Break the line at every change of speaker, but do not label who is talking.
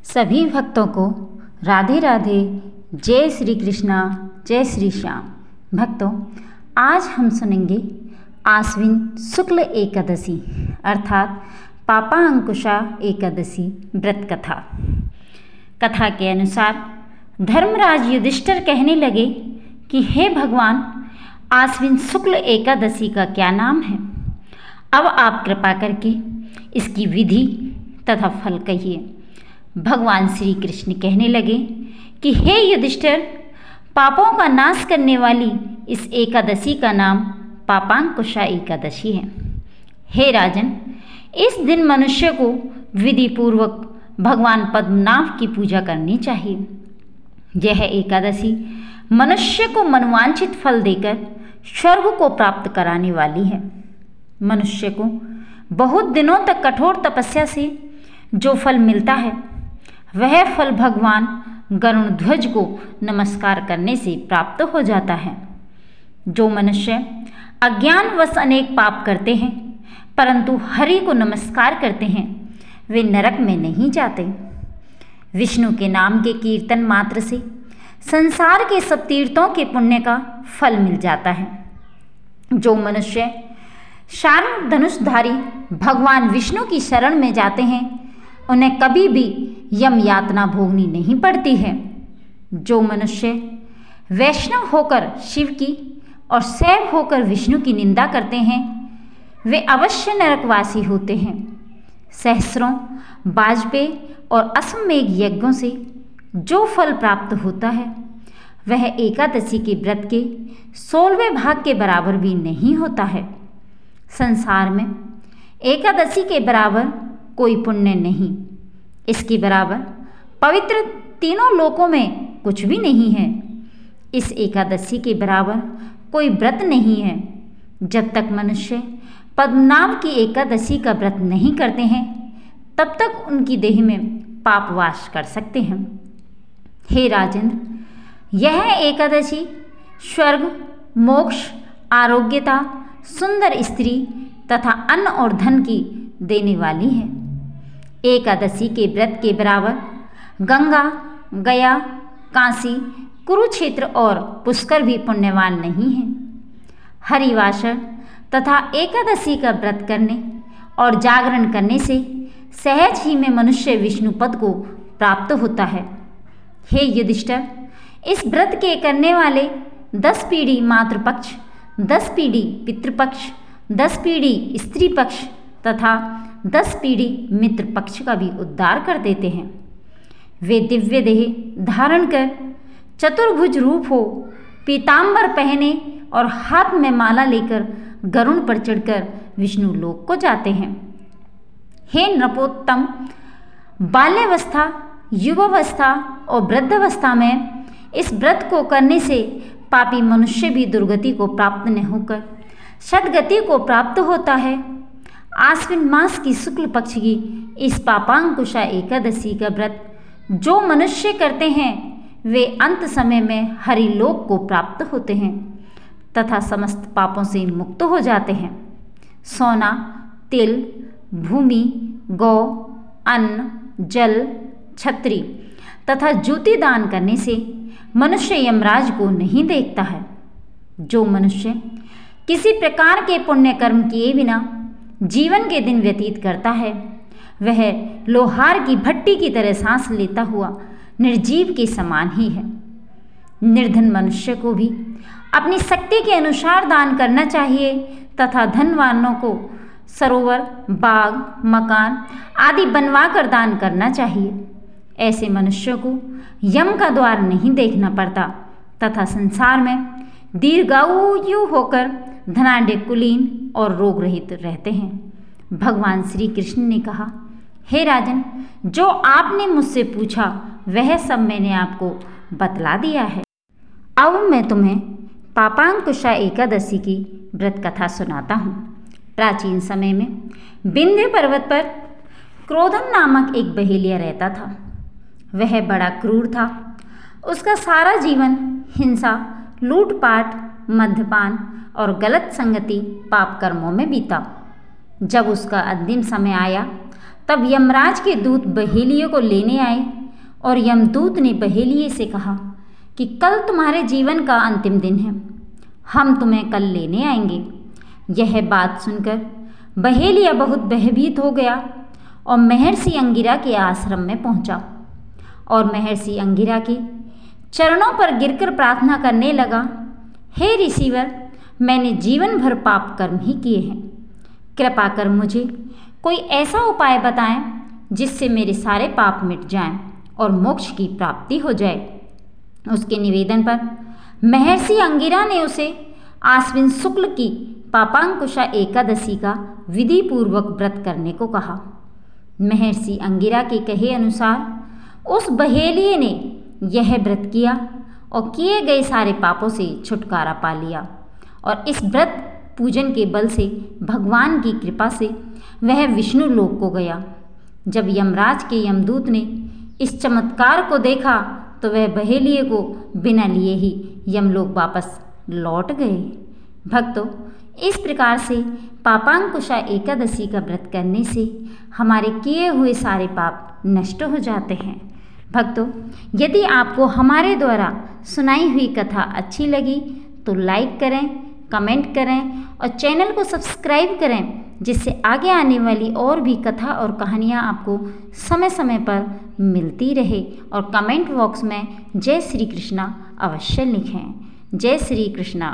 सभी भक्तों को राधे राधे। जय श्री कृष्णा, जय श्री श्याम। भक्तों, आज हम सुनेंगे आश्विन शुक्ल एकादशी अर्थात पापा अंकुशा एकादशी व्रत कथा। कथा के अनुसार धर्मराज युधिष्ठिर कहने लगे कि हे भगवान, आश्विन शुक्ल एकादशी का क्या नाम है? अब आप कृपा करके इसकी विधि तथा फल कहिए। भगवान श्री कृष्ण कहने लगे कि हे युधिष्ठिर, पापों का नाश करने वाली इस एकादशी का नाम पापांकुशा एकादशी है। हे राजन, इस दिन मनुष्य को विधि पूर्वक भगवान पद्मनाभ की पूजा करनी चाहिए। यह एकादशी मनुष्य को मनोवांछित फल देकर स्वर्ग को प्राप्त कराने वाली है। मनुष्य को बहुत दिनों तक कठोर तपस्या से जो फल मिलता है, वह फल भगवान गरुड़ध्वज को नमस्कार करने से प्राप्त हो जाता है। जो मनुष्य अज्ञानवश अनेक पाप करते हैं परंतु हरि को नमस्कार करते हैं, वे नरक में नहीं जाते। विष्णु के नाम के कीर्तन मात्र से संसार के सब तीर्थों के पुण्य का फल मिल जाता है। जो मनुष्य शार्ंग धनुषधारी भगवान विष्णु की शरण में जाते हैं, उन्हें कभी भी यम यातना भोगनी नहीं पड़ती है। जो मनुष्य वैष्णव होकर शिव की और शैव होकर विष्णु की निंदा करते हैं, वे अवश्य नरकवासी होते हैं। सहस्रों वाजपेयी और अश्वमेघ यज्ञों से जो फल प्राप्त होता है, वह एकादशी के व्रत के 16वें भाग के बराबर भी नहीं होता है। संसार में एकादशी के बराबर कोई पुण्य नहीं, इसके बराबर पवित्र तीनों लोकों में कुछ भी नहीं है। इस एकादशी के बराबर कोई व्रत नहीं है। जब तक मनुष्य पद्मनाभ की एकादशी का व्रत नहीं करते हैं, तब तक उनकी देह में पाप वास कर सकते हैं। हे राजेंद्र, यह एकादशी स्वर्ग, मोक्ष, आरोग्यता, सुंदर स्त्री तथा अन्न और धन की देने वाली है। एकादशी के व्रत के बराबर गंगा, गया, काशी, कुरुक्षेत्र और पुष्कर भी पुण्यवान नहीं है। हरिवासर तथा एकादशी का व्रत करने और जागरण करने से सहज ही में मनुष्य विष्णु पद को प्राप्त होता है। हे युधिष्ठिर, इस व्रत के करने वाले 10 पीढ़ी मातृपक्ष, 10 पीढ़ी पितृपक्ष, 10 पीढ़ी स्त्री पक्ष तथा 10 पीढ़ी मित्र पक्ष का भी उद्धार कर देते हैं। वे दिव्य देह धारण कर चतुर्भुज रूप हो, पीतांबर पहने और हाथ में माला लेकर गरुड़ पर चढ़कर विष्णु लोक को जाते हैं। हे नृपोत्तम, बाल्यावस्था, युवावस्था और वृद्धावस्था में इस व्रत को करने से पापी मनुष्य भी दुर्गति को प्राप्त न होकर सद्गति को प्राप्त होता है। आश्विन मास की शुक्ल पक्ष की इस पापांकुशा एकादशी का व्रत जो मनुष्य करते हैं, वे अंत समय में हरिलोक को प्राप्त होते हैं तथा समस्त पापों से मुक्त हो जाते हैं। सोना, तिल, भूमि, गौ, अन्न, जल, छत्री तथा ज्योति दान करने से मनुष्य यमराज को नहीं देखता है। जो मनुष्य किसी प्रकार के पुण्य कर्म किए बिना जीवन के दिन व्यतीत करता है, वह लोहार की भट्टी की तरह सांस लेता हुआ निर्जीव के समान ही है। निर्धन मनुष्य को भी अपनी शक्ति के अनुसार दान करना चाहिए तथा धनवानों को सरोवर, बाग, मकान आदि बनवा कर दान करना चाहिए। ऐसे मनुष्यों को यम का द्वार नहीं देखना पड़ता तथा संसार में दीर्घायु होकर धनाढ्य, कुलीन और रोग रहित रहते हैं। भगवान श्री कृष्ण ने कहा, हे राजन, जो आपने मुझसे पूछा वह सब मैंने आपको बतला दिया है। अब मैं तुम्हें पापांकुशा एकादशी की व्रत कथा सुनाता हूँ। प्राचीन समय में विंध्य पर्वत पर क्रोधन नामक एक बहेलिया रहता था। वह बड़ा क्रूर था। उसका सारा जीवन हिंसा, लूटपाट, मद्यपान और गलत संगति पाप कर्मों में बीता। जब उसका अंतिम समय आया, तब यमराज के दूत बहेलियों को लेने आए और यमदूत ने बहेलिये से कहा कि कल तुम्हारे जीवन का अंतिम दिन है, हम तुम्हें कल लेने आएंगे। यह बात सुनकर बहेलिया बहुत भयभीत हो गया और महर्षि अंगिरा के आश्रम में पहुंचा और महर्षि अंगिरा के चरणों पर गिरकर प्रार्थना करने लगा, हे ऋषिवर, मैंने जीवन भर पाप कर्म ही किए हैं, कृपा कर मुझे कोई ऐसा उपाय बताएं जिससे मेरे सारे पाप मिट जाएं और मोक्ष की प्राप्ति हो जाए। उसके निवेदन पर महर्षि अंगिरा ने उसे आश्विन शुक्ल की पापांकुशा एकादशी का विधि पूर्वक व्रत करने को कहा। महर्षि अंगिरा के कहे अनुसार उस बहेलिये ने यह व्रत किया और किए गए सारे पापों से छुटकारा पा लिया और इस व्रत पूजन के बल से भगवान की कृपा से वह विष्णु लोक को गया। जब यमराज के यमदूत ने इस चमत्कार को देखा तो वह बहेलिये को बिना लिए ही यमलोक वापस लौट गए। भक्तों, इस प्रकार से पापांकुशा एकादशी का व्रत करने से हमारे किए हुए सारे पाप नष्ट हो जाते हैं। भक्तों, यदि आपको हमारे द्वारा सुनाई हुई कथा अच्छी लगी तो लाइक करें, कमेंट करें और चैनल को सब्सक्राइब करें, जिससे आगे आने वाली और भी कथा और कहानियाँ आपको समय समय पर मिलती रहे। और कमेंट बॉक्स में जय श्री कृष्णा अवश्य लिखें। जय श्री कृष्णा।